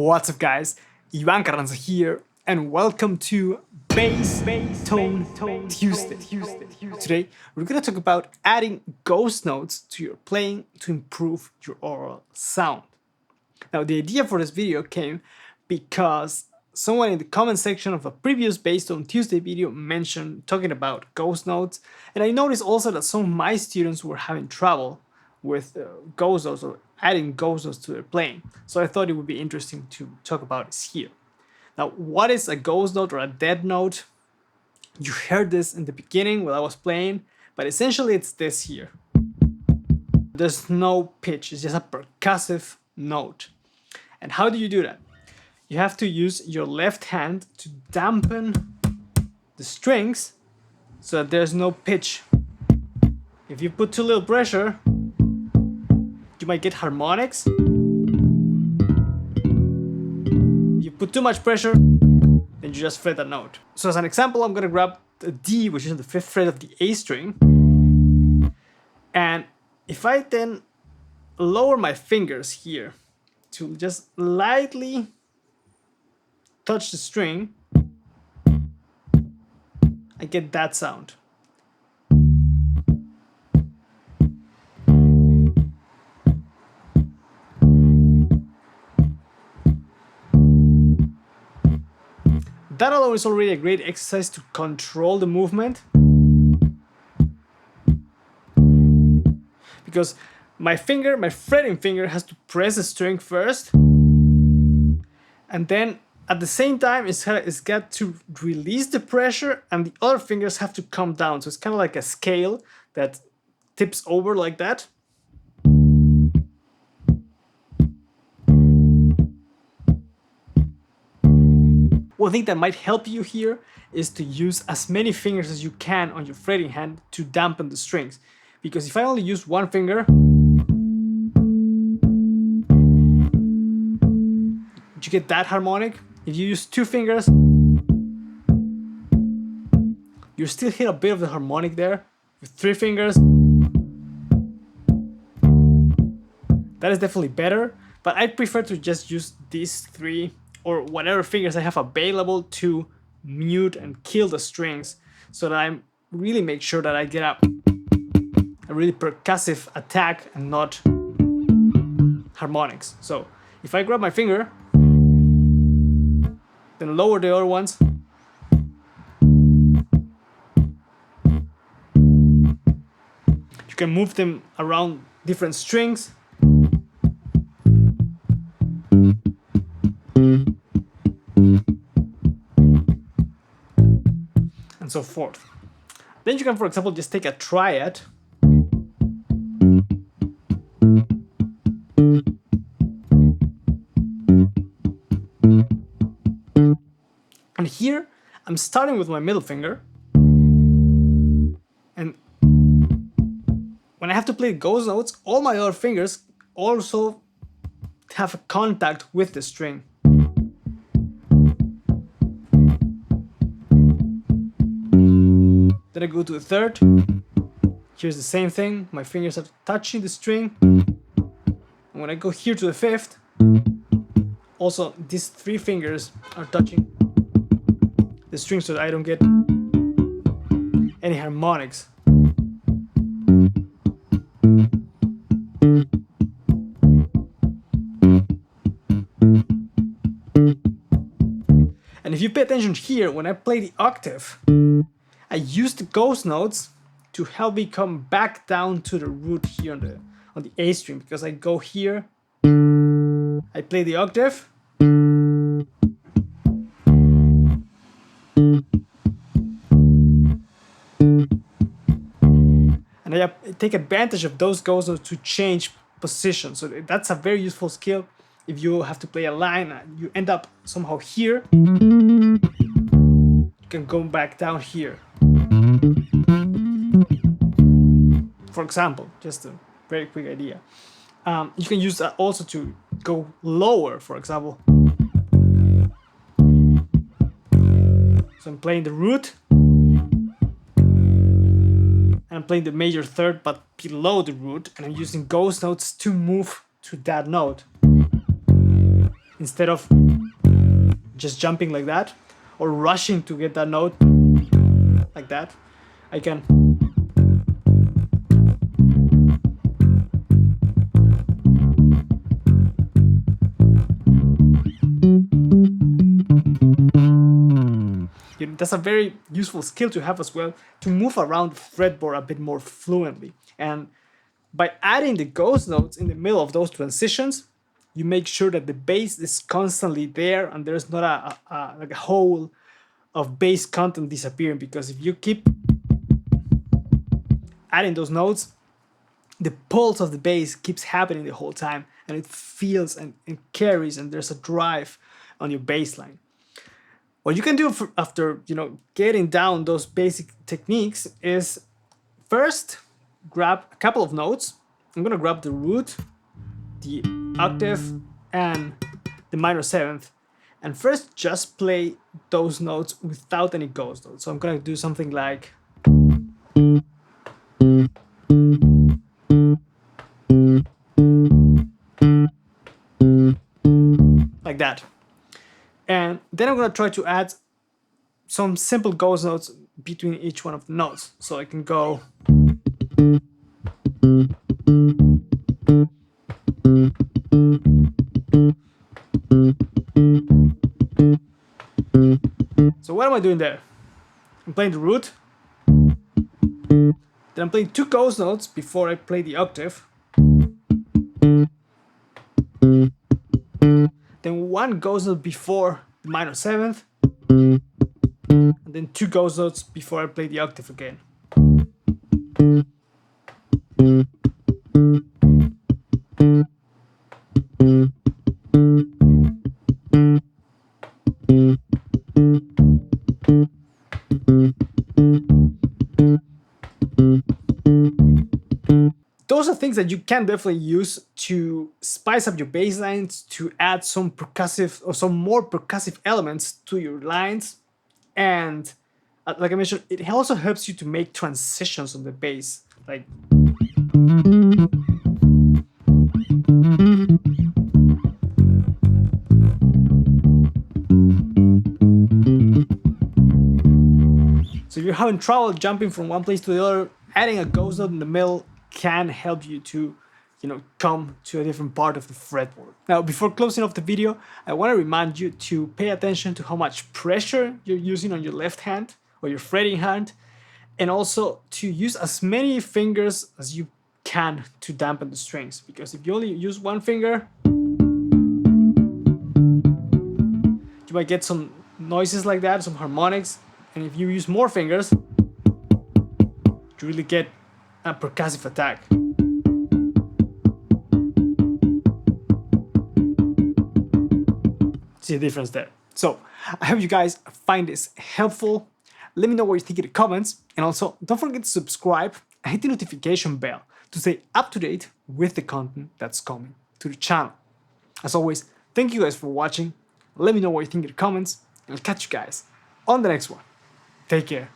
What's up guys, Ivan Carranza here and welcome to Bass Tone Tuesday. Today we're going to talk about adding ghost notes to your playing to improve your overall sound. Now the idea for this video came because someone in the comment section of a previous Bass Tone Tuesday video mentioned talking about ghost notes, and I noticed also that some of my students were having trouble with ghost notes or adding ghost notes to their playing. So I thought it would be interesting to talk about this here. Now, what is a ghost note or a dead note? You heard this in the beginning while I was playing, but essentially it's this here. There's no pitch, it's just a percussive note. And how do you do that? You have to use your left hand to dampen the strings so that there's no pitch. If you put too little pressure, you might get harmonics. If you put too much pressure, then you just fret that note. So as an example, I'm gonna grab the D, which is on the 5th fret of the A string. And if I then lower my fingers here to just lightly touch the string, I get that sound. That alone is already a great exercise to control the movement, because my fretting finger has to press the string first, and then at the same time it's got to release the pressure and the other fingers have to come down. So it's kind of like a scale that tips over like that. One thing that might help you here is to use as many fingers as you can on your fretting hand to dampen the strings. Because if I only use one finger, you get that harmonic. If you use two fingers, you still hit a bit of the harmonic there. With three fingers, that is definitely better, but I prefer to just use these three or whatever fingers I have available to mute and kill the strings, so that I really make sure that I get a really percussive attack and not harmonics. So if I grab my finger, then lower the other ones, you can move them around different strings. And so forth. Then you can, for example, just take a triad and here I'm starting with my middle finger, and when I have to play ghost notes, all my other fingers also have a contact with the string. Then I go to the third. Here's the same thing. My fingers are touching the string. And when I go here to the fifth, also these three fingers are touching the string so that I don't get any harmonics. And if you pay attention here, when I play the octave, I use the ghost notes to help me come back down to the root here on the A string, because I go here, I play the octave, and I take advantage of those ghost notes to change position. So that's a very useful skill. If you have to play a line and you end up somehow here, you can go back down here. For example, just a very quick idea. You can use that also to go lower, for example. So I'm playing the root, and I'm playing the major third but below the root, and I'm using ghost notes to move to that note. instead of just jumping like that or rushing to get that note like that, I can that's a very useful skill to have as well, to move around the fretboard a bit more fluently. And by adding the ghost notes in the middle of those transitions, you make sure that the bass is constantly there and there's not like a hole of bass content disappearing, because if you keep adding those notes, the pulse of the bass keeps happening the whole time, and it feels and carries, and there's a drive on your bass line. What you can do after getting down those basic techniques is first grab a couple of notes. I'm gonna grab the root, the octave, and the minor seventh, and first just play those notes without any ghost notes. So I'm gonna do something like that. And then I'm gonna try to add some simple ghost notes between each one of the notes. So I can go so what am I doing there? I'm playing the root, then I'm playing two ghost notes before I play the octave, then one ghost note before the minor seventh, and then two ghost notes before I play the octave again. Those are things that you can definitely use to spice up your bass lines, to add some percussive or some more percussive elements to your lines. And like I mentioned, it also helps you to make transitions on the bass. Like so if you're having trouble jumping from one place to the other, adding a ghost note in the middle can help you to, come to a different part of the fretboard. Now, before closing off the video, I want to remind you to pay attention to how much pressure you're using on your left hand or your fretting hand, and also to use as many fingers as you can to dampen the strings, because if you only use one finger, you might get some noises like that, some harmonics, and if you use more fingers, you really get a percussive attack. See the difference there. So I hope you guys find this helpful. Let me know what you think in the comments, and also don't forget to subscribe and hit the notification bell to stay up to date with the content that's coming to the channel. As always, thank you guys for watching. Let me know what you think in the comments, and I'll catch you guys on the next one. Take care.